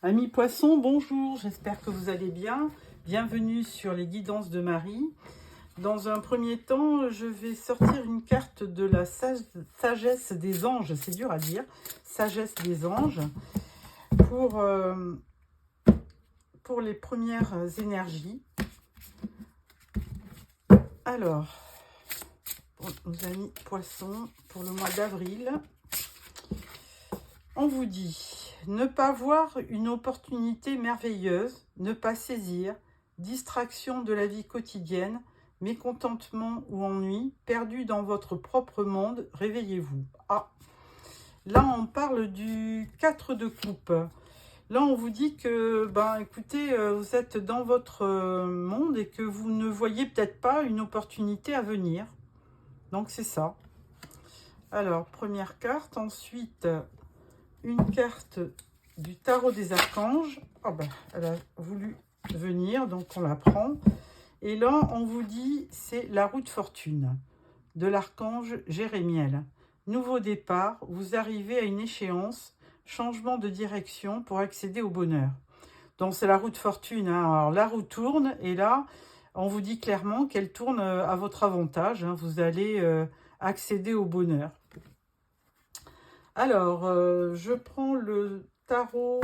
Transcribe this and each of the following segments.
Amis poissons, bonjour, j'espère que vous allez bien. Bienvenue sur les guidances de Marie. Dans un premier temps, je vais sortir une carte de la sagesse des anges, c'est dur à dire, sagesse des anges, pour les premières énergies. Alors, pour nos amis poissons, pour le mois d'avril, on vous dit... Ne pas voir une opportunité merveilleuse, ne pas saisir, distraction de la vie quotidienne, mécontentement ou ennui, perdu dans votre propre monde, réveillez-vous. Ah, là on parle du 4 de coupe. Là on vous dit que, écoutez, vous êtes dans votre monde et que vous ne voyez peut-être pas une opportunité à venir. Donc c'est ça. Alors, première carte, ensuite... une carte du tarot des archanges. Oh ben, elle a voulu venir, donc on la prend. Et là, on vous dit, c'est la roue de fortune de l'archange Jérémiel. Nouveau départ, vous arrivez à une échéance, changement de direction pour accéder au bonheur. Donc c'est la roue de fortune, hein. Alors la roue tourne et là, on vous dit clairement qu'elle tourne à votre avantage, hein. Vous allez accéder au bonheur. Alors, je prends le tarot,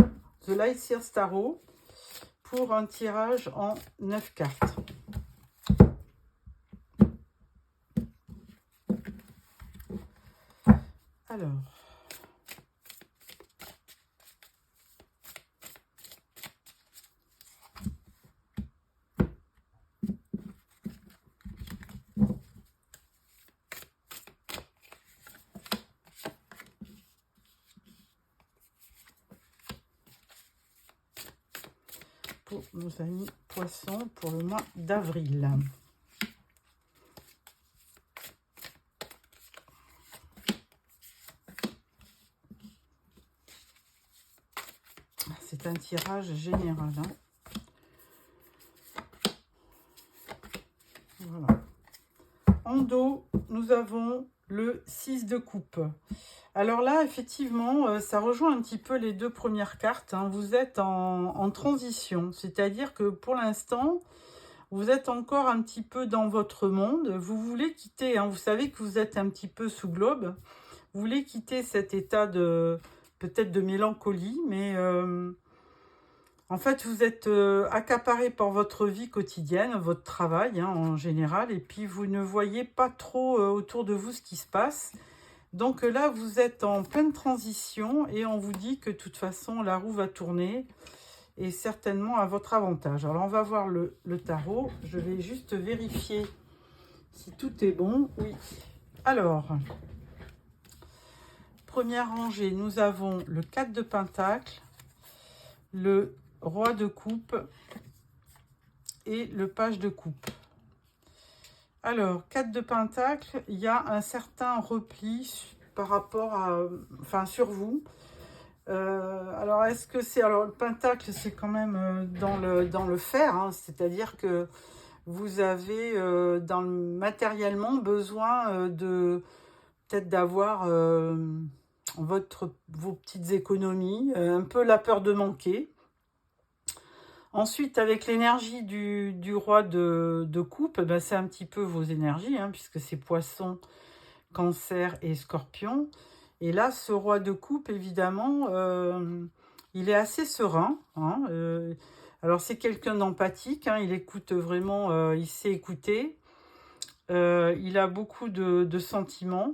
The Light Seers Tarot, pour un tirage en 9 cartes. Alors, pour nos amis poissons, pour le mois d'avril. C'est un tirage général. Hein. Voilà. En dos, nous avons le 6 de coupe. Alors là, effectivement, ça rejoint un petit peu les deux premières cartes. Hein. Vous êtes en transition, c'est-à-dire que pour l'instant, vous êtes encore un petit peu dans votre monde. Vous voulez quitter, hein, vous savez que vous êtes un petit peu sous globe. Vous voulez quitter cet état de peut-être de mélancolie, mais en fait, vous êtes accaparé par votre vie quotidienne, votre travail hein, en général, et puis vous ne voyez pas trop autour de vous ce qui se passe. Donc là, vous êtes en pleine transition et on vous dit que de toute façon, la roue va tourner et certainement à votre avantage. Alors, on va voir le tarot. Je vais juste vérifier si tout est bon. Oui. Alors, première rangée, nous avons le 4 de Pentacle, le Roi de Coupe et le Page de Coupe. Alors, 4 de Pentacle, il y a un certain repli par rapport à... Enfin, sur vous. Alors, est-ce que c'est... Alors, le Pentacle, c'est quand même dans le fer, hein, c'est-à-dire que vous avez matériellement besoin de... Peut-être d'avoir vos petites économies, un peu la peur de manquer. Ensuite, avec l'énergie du roi de coupe, ben, c'est un petit peu vos énergies, hein, puisque c'est poisson, cancer et scorpion. Et là, ce roi de coupe, évidemment, il est assez serein. Hein, alors, c'est quelqu'un d'empathique, hein, il écoute vraiment, il sait écouter. Il a beaucoup de sentiments.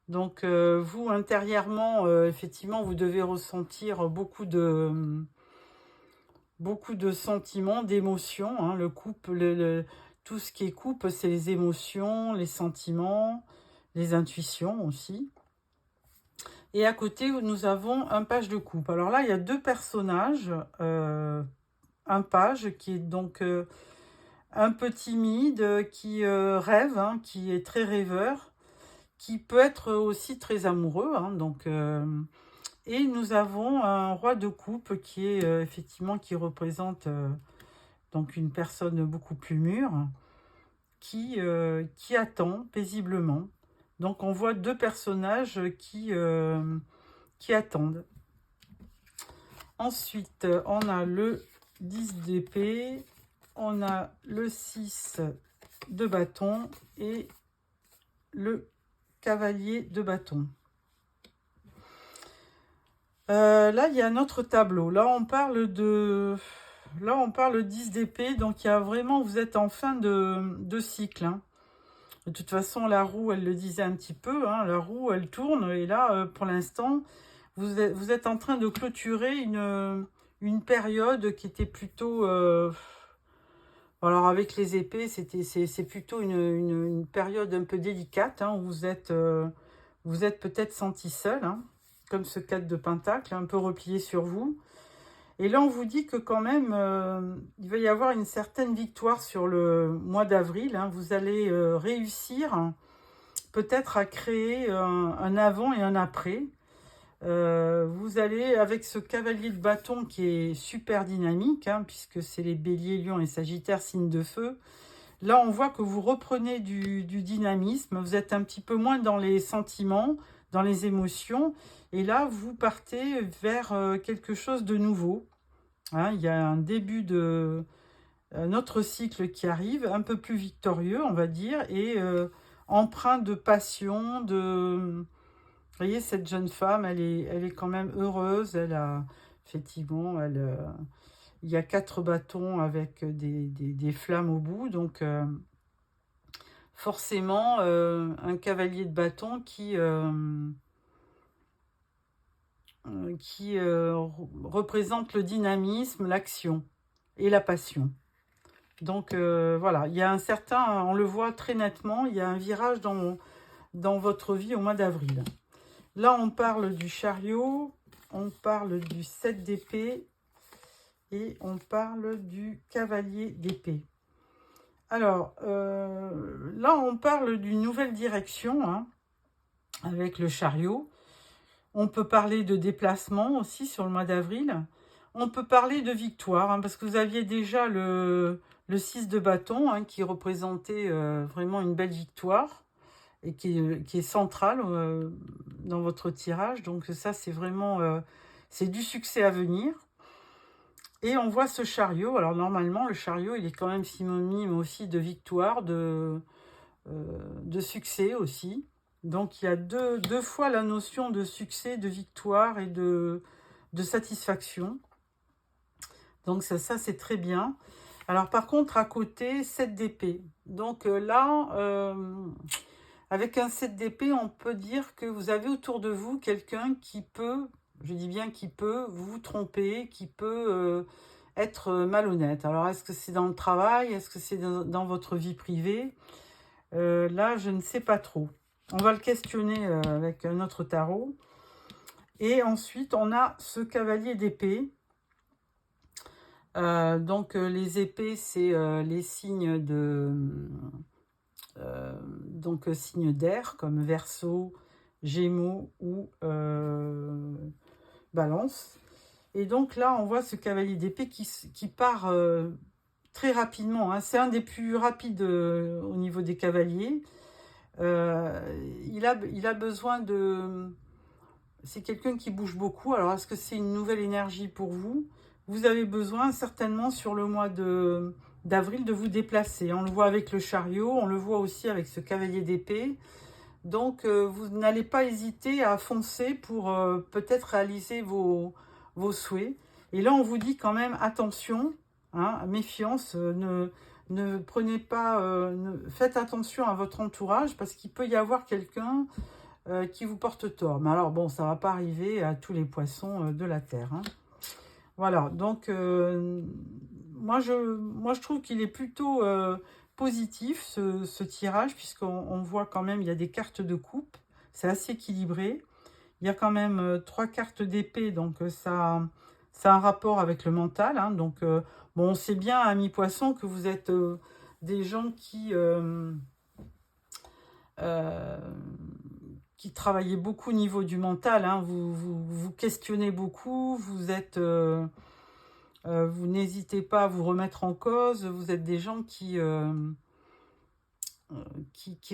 Donc, vous, intérieurement, effectivement, vous devez ressentir beaucoup de sentiments, d'émotions. Hein. Le couple, tout ce qui est couple, c'est les émotions, les sentiments, les intuitions aussi. Et à côté, nous avons un page de coupe. Alors là, il y a deux personnages. Un page qui est donc un peu timide, qui rêve, hein, qui est très rêveur, qui peut être aussi très amoureux. Hein, donc... Et nous avons un roi de coupe qui est effectivement qui représente donc une personne beaucoup plus mûre qui attend paisiblement. Donc on voit deux personnages qui attendent. Ensuite, on a le 10 d'épée, on a le 6 de bâton et le cavalier de bâton. Là, il y a un autre tableau. Là, on parle 10 d'épée, donc il y a vraiment, vous êtes en fin de cycle, hein. De toute façon, la roue, elle le disait un petit peu, hein, la roue, elle tourne, et là, pour l'instant, vous êtes en train de clôturer une période qui était plutôt... alors, avec les épées, c'est plutôt une période un peu délicate, hein, où vous êtes peut-être senti seul, hein, comme ce 4 de pentacle, un peu replié sur vous. Et là, on vous dit que quand même, il va y avoir une certaine victoire sur le mois d'avril, hein. Vous allez réussir peut-être à créer un avant et un après. Vous allez, avec ce cavalier de bâton qui est super dynamique, hein, puisque c'est les béliers, lions et sagittaires, signes de feu. Là, on voit que vous reprenez du dynamisme. Vous êtes un petit peu moins dans les sentiments, dans les émotions. Et là, vous partez vers quelque chose de nouveau. Hein, il y a un début de notre cycle qui arrive, un peu plus victorieux, on va dire, et empreint de passion, de... Vous voyez, cette jeune femme, elle est quand même heureuse. Elle a, effectivement, il y a 4 bâtons avec des flammes au bout. Donc, forcément, un cavalier de bâton qui représente le dynamisme, l'action et la passion. Donc, voilà, il y a un certain, on le voit très nettement, il y a un virage dans votre vie au mois d'avril. Là, on parle du chariot, on parle du 7 d'épée et on parle du cavalier d'épée. Alors, là, on parle d'une nouvelle direction, hein, avec le chariot. On peut parler de déplacement aussi sur le mois d'avril. On peut parler de victoire, hein, parce que vous aviez déjà le 6 de bâton, hein, qui représentait vraiment une belle victoire et qui est centrale dans votre tirage. Donc ça, c'est vraiment c'est du succès à venir. Et on voit ce chariot. Alors normalement, le chariot, il est quand même synonyme aussi de victoire, de succès aussi. Donc il y a deux fois la notion de succès, de victoire et de satisfaction. Donc ça c'est très bien. Alors par contre, à côté, 7 d'épée. Donc là... avec un 7 d'épée, on peut dire que vous avez autour de vous quelqu'un qui peut, je dis bien qui peut, vous tromper, qui peut être malhonnête. Alors, est-ce que c'est dans le travail? Est-ce que c'est dans votre vie privée? Là, je ne sais pas trop. On va le questionner avec un autre tarot. Et ensuite, on a ce cavalier d'épée. Donc, les épées, c'est les signes de... donc signes d'air comme Verseau, Gémeaux ou Balance. Et donc là, on voit ce cavalier d'épée qui part très rapidement, hein. C'est un des plus rapides au niveau des cavaliers. Il a besoin de... C'est quelqu'un qui bouge beaucoup. Alors, est-ce que c'est une nouvelle énergie pour vous? Vous avez besoin certainement sur le mois d'avril de vous déplacer. On le voit avec le chariot, on le voit aussi avec ce cavalier d'épée. Donc, vous n'allez pas hésiter à foncer pour peut-être réaliser vos souhaits. Et là, on vous dit quand même attention, hein, méfiance, ne prenez pas, faites attention à votre entourage parce qu'il peut y avoir quelqu'un qui vous porte tort. Mais alors, bon, ça ne va pas arriver à tous les poissons de la terre, hein. Voilà, donc moi je trouve qu'il est plutôt positif ce tirage, puisqu'on voit quand même, il y a des cartes de coupe, c'est assez équilibré. Il y a quand même 3 cartes d'épée, donc ça a un rapport avec le mental, hein. Donc bon, on sait bien, amis poissons, que vous êtes des gens qui travaillez beaucoup au niveau du mental, hein. Vous questionnez beaucoup, vous n'hésitez pas à vous remettre en cause, vous êtes des gens qui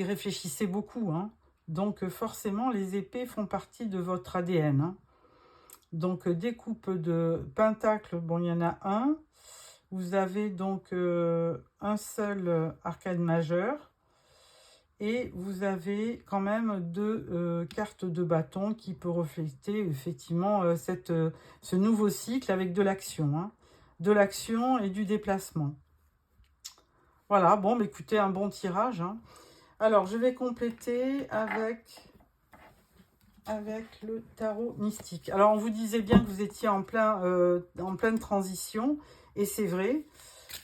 réfléchissez beaucoup, hein. Donc forcément, les épées font partie de votre ADN, hein. Donc, des coupes de pentacle, bon, il y en a un. Vous avez donc un seul arcane majeur. Et vous avez quand même deux cartes de bâton qui peut refléter effectivement ce nouveau cycle avec de l'action. Hein. De l'action et du déplacement. Voilà, bon, bah, écoutez, un bon tirage. Hein. Alors, je vais compléter avec le tarot mystique. Alors, on vous disait bien que vous étiez en pleine transition, et c'est vrai.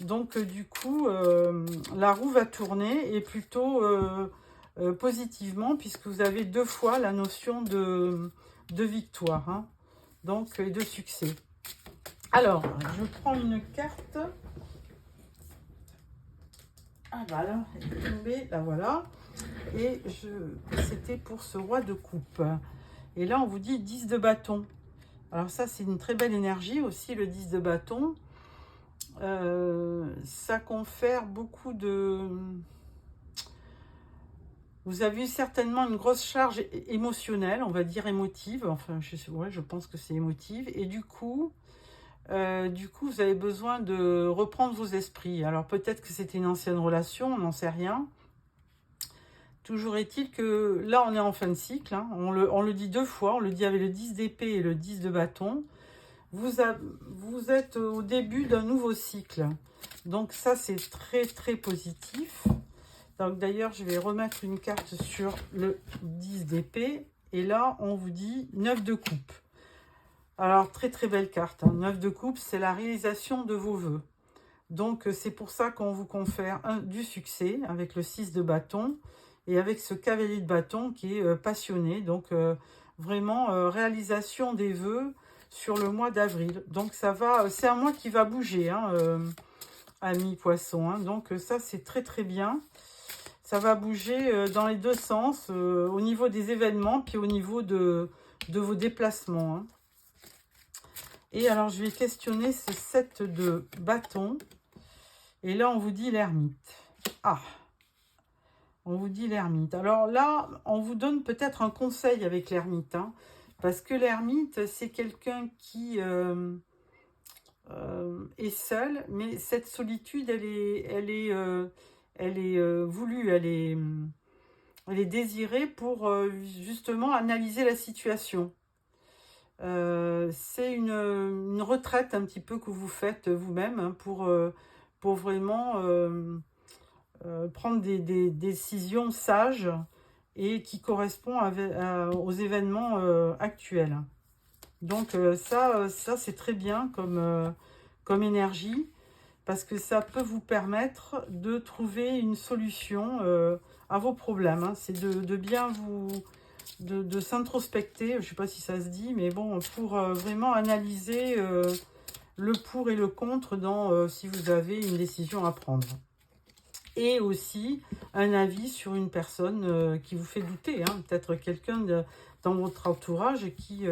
Donc, du coup, la roue va tourner, et plutôt positivement, puisque vous avez deux fois la notion de victoire, hein, donc, et de succès. Alors, je prends une carte. Ah, bah là, elle est tombée, la voilà. Et c'était pour ce roi de coupe. Et là, on vous dit 10 de bâton. Alors ça, c'est une très belle énergie aussi, le 10 de bâton. Ça confère beaucoup de... Vous avez certainement une grosse charge émotionnelle, on va dire émotive. Enfin, je pense que c'est émotive. Et du coup, vous avez besoin de reprendre vos esprits. Alors peut-être que c'était une ancienne relation, on n'en sait rien. Toujours est-il que là, on est en fin de cycle. Hein. On le dit deux fois. On le dit avec le 10 d'épée et le 10 de bâton. Vous êtes au début d'un nouveau cycle. Donc ça, c'est très, très positif. Donc d'ailleurs, je vais remettre une carte sur le 10 d'épée. Et là, on vous dit 9 de coupe. Alors, très, très belle carte. Hein. 9 de coupe, c'est la réalisation de vos vœux. Donc, c'est pour ça qu'on vous confère du succès avec le 6 de bâton. Et avec ce cavalier de bâton qui est passionné. Donc, vraiment, réalisation des vœux sur le mois d'avril. Donc, ça va, c'est un mois qui va bouger, hein, amis poissons. Hein. Donc, ça, c'est très, très bien. Ça va bouger dans les deux sens, au niveau des événements, puis au niveau de vos déplacements. Hein. Et alors, je vais questionner ce 7 de bâton. Et là, on vous dit l'ermite. Ah! On vous dit l'ermite. Alors là, on vous donne peut-être un conseil avec l'ermite. Hein, parce que l'ermite, c'est quelqu'un qui est seul. Mais cette solitude, elle est voulue, elle est désirée pour justement analyser la situation. C'est une retraite un petit peu que vous faites vous-même, hein, pour vraiment... prendre des décisions sages et qui correspondent aux événements actuels. Donc ça c'est très bien comme énergie, parce que ça peut vous permettre de trouver une solution à vos problèmes. Hein. C'est de bien de s'introspecter, je ne sais pas si ça se dit, mais bon, pour vraiment analyser le pour et le contre si vous avez une décision à prendre. Et aussi un avis sur une personne qui vous fait douter, hein, peut-être quelqu'un dans votre entourage qui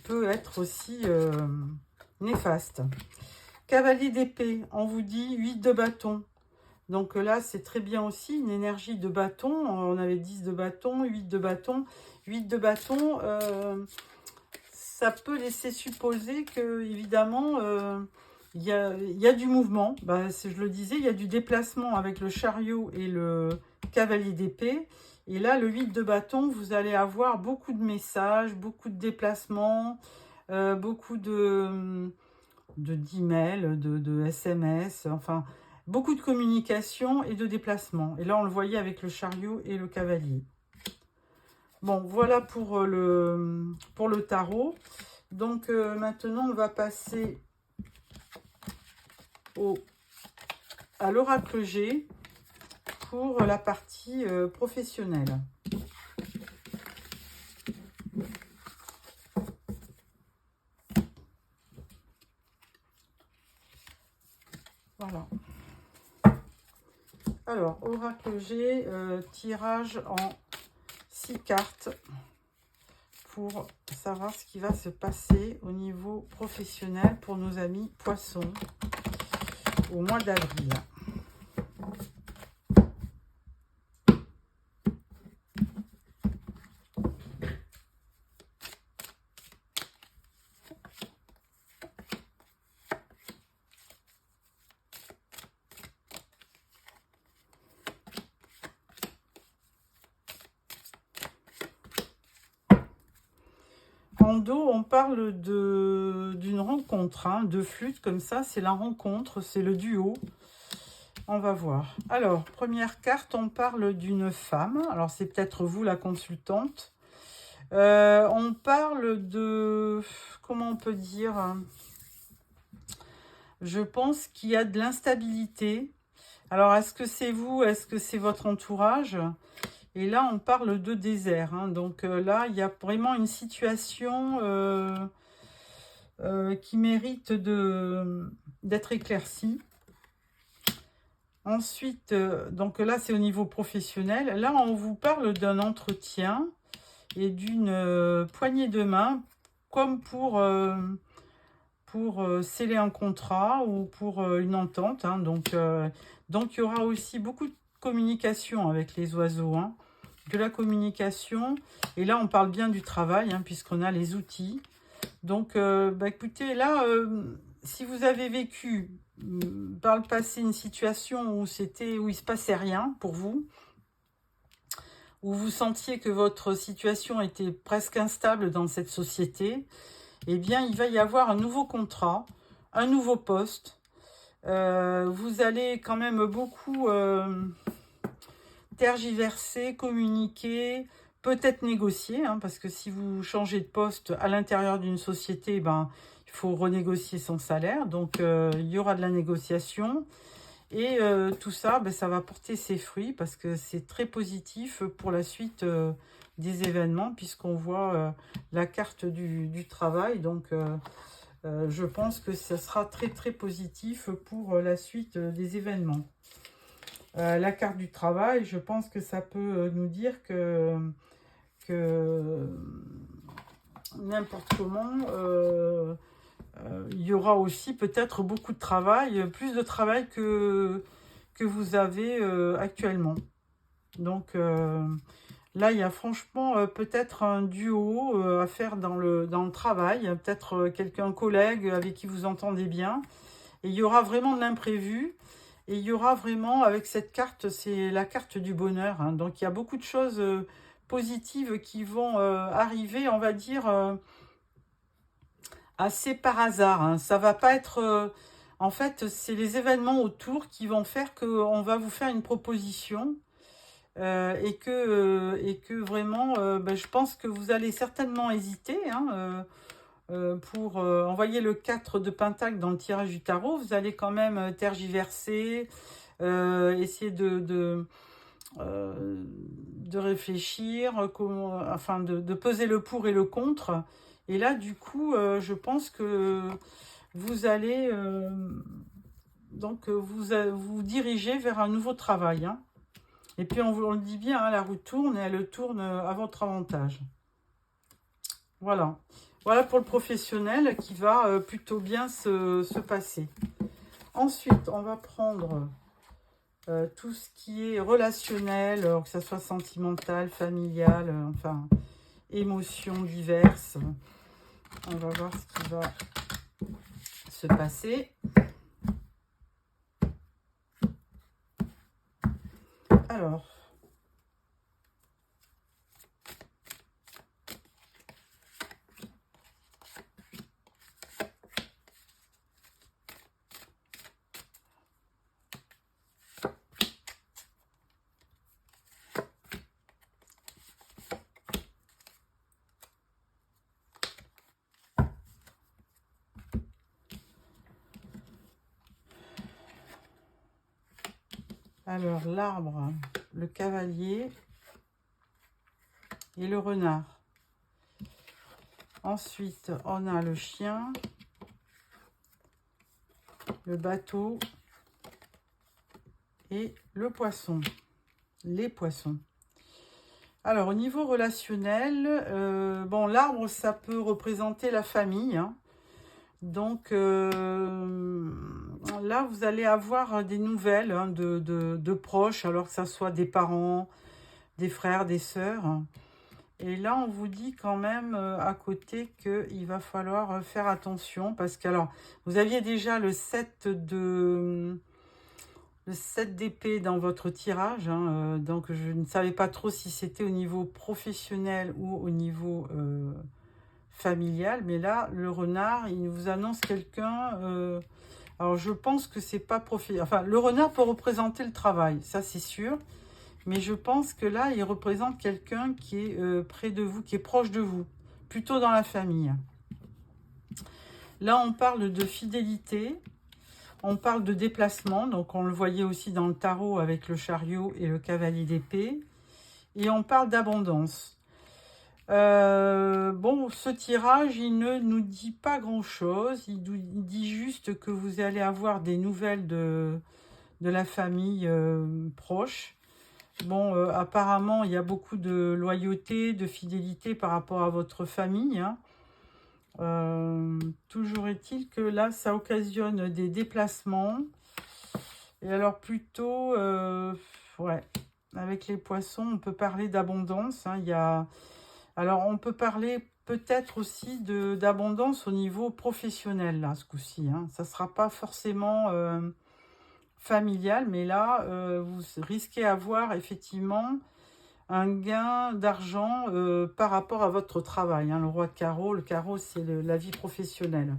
peut être aussi néfaste. Cavalier d'épée, on vous dit 8 de bâton. Donc là, c'est très bien aussi, une énergie de bâton. On avait 10 de bâton, 8 de bâton. 8 de bâton, ça peut laisser supposer que, évidemment... il y a du mouvement, je le disais, il y a du déplacement avec le chariot et le cavalier d'épée. Et là, le 8 de bâton, vous allez avoir beaucoup de messages, beaucoup de déplacements, beaucoup d'emails, de SMS, enfin, beaucoup de communication et de déplacement. Et là, on le voyait avec le chariot et le cavalier. Bon, voilà pour le tarot. Donc, maintenant, on va passer... à l'oracle G pour la partie professionnelle. Voilà. Alors, oracle G, tirage en 6 cartes pour savoir ce qui va se passer au niveau professionnel pour nos amis poissons au mois d'avril. dos, on parle d'une rencontre, hein, de flûte comme ça, c'est la rencontre, c'est le duo. On va voir. Alors, première carte, on parle d'une femme. Alors, c'est peut-être vous la consultante. On parle de... Comment on peut dire? Je pense qu'il y a de l'instabilité. Alors, est-ce que c'est vous? Est-ce que c'est votre entourage? Et là, on parle de désert, hein. Donc là, il y a vraiment une situation qui mérite d'être éclaircie. Ensuite, donc là, c'est au niveau professionnel. Là, on vous parle d'un entretien et d'une poignée de main, comme pour sceller un contrat ou pour une entente, hein. Donc, il y aura aussi beaucoup de communication avec les oiseaux, hein. De la communication. Et là, on parle bien du travail, hein, puisqu'on a les outils. Donc, écoutez, là, si vous avez vécu par le passé une situation où il se passait rien pour vous, où vous sentiez que votre situation était presque instable dans cette société, eh bien, il va y avoir un nouveau contrat, un nouveau poste. Vous allez quand même beaucoup tergiverser, communiquer, peut-être négocier, hein, parce que si vous changez de poste à l'intérieur d'une société, il faut renégocier son salaire. Donc, il y aura de la négociation. Et tout ça, ça va porter ses fruits parce que c'est très positif pour la suite des événements, puisqu'on voit la carte du travail. Donc, je pense que ça sera très, très positif pour la suite des événements. La carte du travail, je pense que ça peut nous dire que n'importe comment, il y aura aussi peut-être beaucoup de travail, plus de travail que vous avez actuellement. Donc là, il y a franchement peut-être un duo à faire dans le travail, peut-être quelqu'un, collègue avec qui vous entendez bien. Et il y aura vraiment de l'imprévu. Et il y aura vraiment, avec cette carte, c'est la carte du bonheur, hein. Donc il y a beaucoup de choses positives qui vont arriver, on va dire, assez par hasard, hein. Ça va pas être... en fait, c'est les événements autour qui vont faire qu'on va vous faire une proposition et que vraiment, je pense que vous allez certainement hésiter, hein, pour envoyer le 4 de Pentacle dans le tirage du tarot. Vous allez quand même tergiverser, essayer de réfléchir, enfin de peser le pour et le contre. Et là, du coup, je pense que vous allez vous diriger vers un nouveau travail, hein. Et puis, on le dit bien, hein, la roue tourne et elle tourne à votre avantage. Voilà. Voilà pour le professionnel qui va plutôt bien se passer. Ensuite, on va prendre tout ce qui est relationnel, que ce soit sentimental, familial, enfin, émotions diverses. On va voir ce qui va se passer. Alors, l'arbre, le cavalier et le renard. Ensuite, on a le chien, le bateau et le poisson, les poissons. Alors, au niveau relationnel, l'arbre, ça peut représenter la famille, hein. Donc, là, vous allez avoir des nouvelles, hein, de proches, alors que ça soit des parents, des frères, des sœurs. Et là, on vous dit quand même à côté qu'il va falloir faire attention, parce que, alors, vous aviez déjà le 7 d'épée dans votre tirage, hein, donc je ne savais pas trop si c'était au niveau professionnel ou au niveau familial, mais là, le renard, il vous annonce quelqu'un... alors, je pense que c'est pas professionnel. Enfin, le renard peut représenter le travail, ça c'est sûr. Mais je pense que là, il représente quelqu'un qui est près de vous, qui est proche de vous, plutôt dans la famille. Là, on parle de fidélité, on parle de déplacement, donc on le voyait aussi dans le tarot avec le chariot et le cavalier d'épée. Et on parle d'abondance. Bon, ce tirage, il ne nous dit pas grand-chose. Il dit juste que vous allez avoir des nouvelles de la famille proche. Bon, apparemment, il y a beaucoup de loyauté, de fidélité par rapport à votre famille, hein. Toujours est-il que là, ça occasionne des déplacements. Et alors plutôt, ouais, avec les poissons, on peut parler d'abondance, hein. Alors, on peut parler peut-être aussi d'abondance au niveau professionnel, là, ce coup-ci, hein. Ça ne sera pas forcément familial, mais là, vous risquez d'avoir effectivement un gain d'argent par rapport à votre travail, hein. Le roi de carreau, le carreau, c'est la vie professionnelle.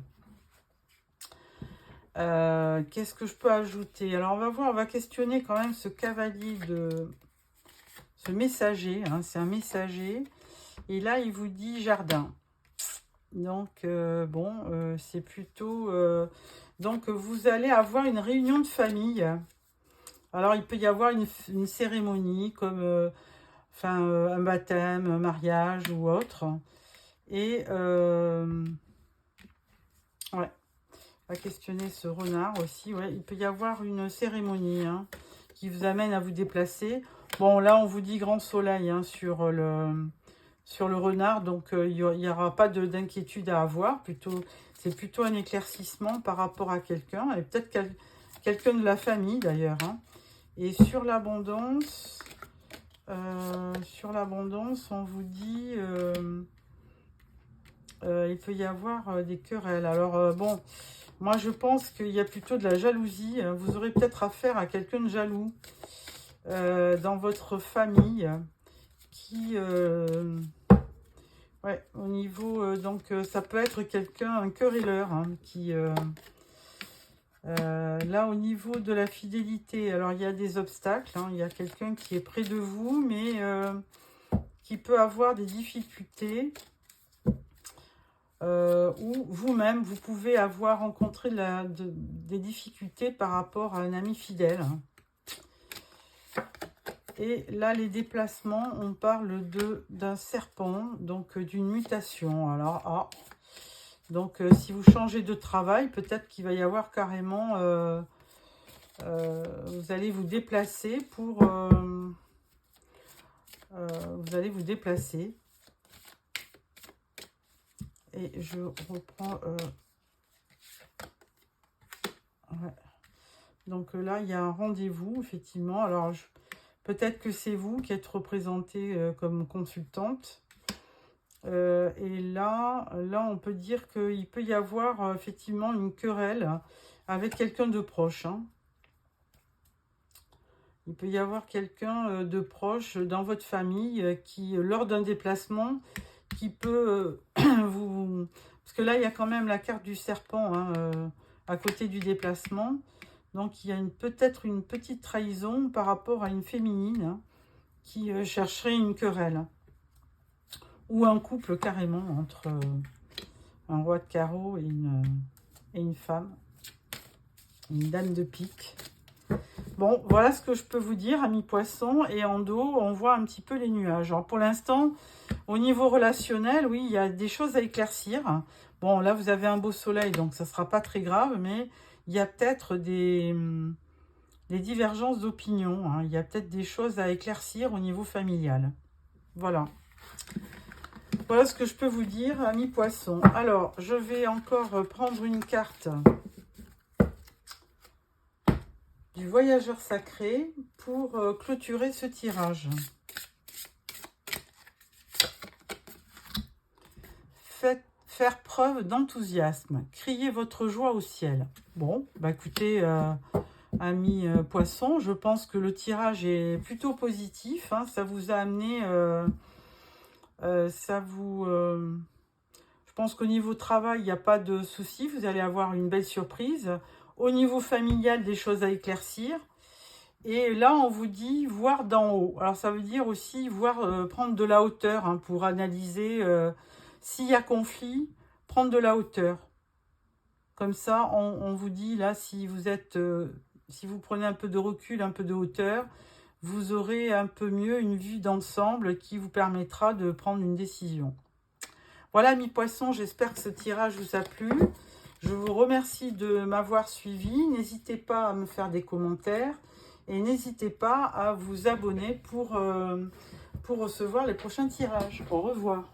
Qu'est-ce que je peux ajouter? Alors, on va voir, on va questionner quand même ce cavalier ce messager, hein, c'est un messager. Et là, il vous dit jardin. Donc, bon, c'est plutôt... donc, vous allez avoir une réunion de famille. Alors, il peut y avoir une cérémonie comme enfin, un baptême, un mariage ou autre. Et, ouais, on va questionner ce renard aussi. Ouais, il peut y avoir une cérémonie, hein, qui vous amène à vous déplacer. Bon, là, on vous dit grand soleil, hein, sur le renard, donc il n'y aura pas d'inquiétude à avoir. C'est plutôt un éclaircissement par rapport à quelqu'un, et peut-être quelqu'un de la famille d'ailleurs, hein. Et sur l'abondance, on vous dit il peut y avoir des querelles. Alors bon, moi je pense qu'il y a plutôt de la jalousie. Vous aurez peut-être affaire à quelqu'un de jaloux dans votre famille qui... ouais, au niveau, donc ça peut être quelqu'un, un querelleur, hein, qui, là au niveau de la fidélité, alors il y a des obstacles, hein, il y a quelqu'un qui est près de vous, mais qui peut avoir des difficultés, ou vous-même, vous pouvez avoir rencontré des difficultés par rapport à un ami fidèle, hein. Et là, les déplacements, on parle d'un serpent, donc d'une mutation. Alors, donc si vous changez de travail, peut-être qu'il va y avoir carrément... vous allez vous déplacer pour... vous allez vous déplacer. Et je reprends... ouais. Donc là, il y a un rendez-vous, effectivement. Alors, peut-être que c'est vous qui êtes représentée comme consultante. Et là, on peut dire qu'il peut y avoir effectivement une querelle avec quelqu'un de proche, hein. Il peut y avoir quelqu'un de proche dans votre famille qui, lors d'un déplacement, qui peut vous... Parce que là, il y a quand même la carte du serpent, hein, à côté du déplacement. Donc, il y a peut-être une petite trahison par rapport à une féminine, hein, qui chercherait une querelle. Ou un couple carrément entre un roi de carreau et une femme. Une dame de pique. Bon, voilà ce que je peux vous dire, amis poissons. Et en dos, on voit un petit peu les nuages. Alors, pour l'instant, au niveau relationnel, oui, il y a des choses à éclaircir. Bon, là, vous avez un beau soleil, donc ça ne sera pas très grave, mais il y a peut-être des divergences d'opinion, hein. Il y a peut-être des choses à éclaircir au niveau familial. Voilà. Voilà ce que je peux vous dire, amis poissons. Alors, je vais encore prendre une carte du voyageur sacré pour clôturer ce tirage. Faire preuve d'enthousiasme. Criez votre joie au ciel. Bon, bah écoutez, amis poissons, je pense que le tirage est plutôt positif, hein. Ça vous a amené... je pense qu'au niveau travail, il n'y a pas de souci. Vous allez avoir une belle surprise. Au niveau familial, des choses à éclaircir. Et là, on vous dit voir d'en haut. Alors, ça veut dire aussi voir, prendre de la hauteur hein, pour analyser s'il y a conflit, prendre de la hauteur. Comme ça, on vous dit là, si vous prenez un peu de recul, un peu de hauteur, vous aurez un peu mieux une vue d'ensemble qui vous permettra de prendre une décision. Voilà, mes poissons, j'espère que ce tirage vous a plu. Je vous remercie de m'avoir suivi. N'hésitez pas à me faire des commentaires et n'hésitez pas à vous abonner pour recevoir les prochains tirages. Au revoir.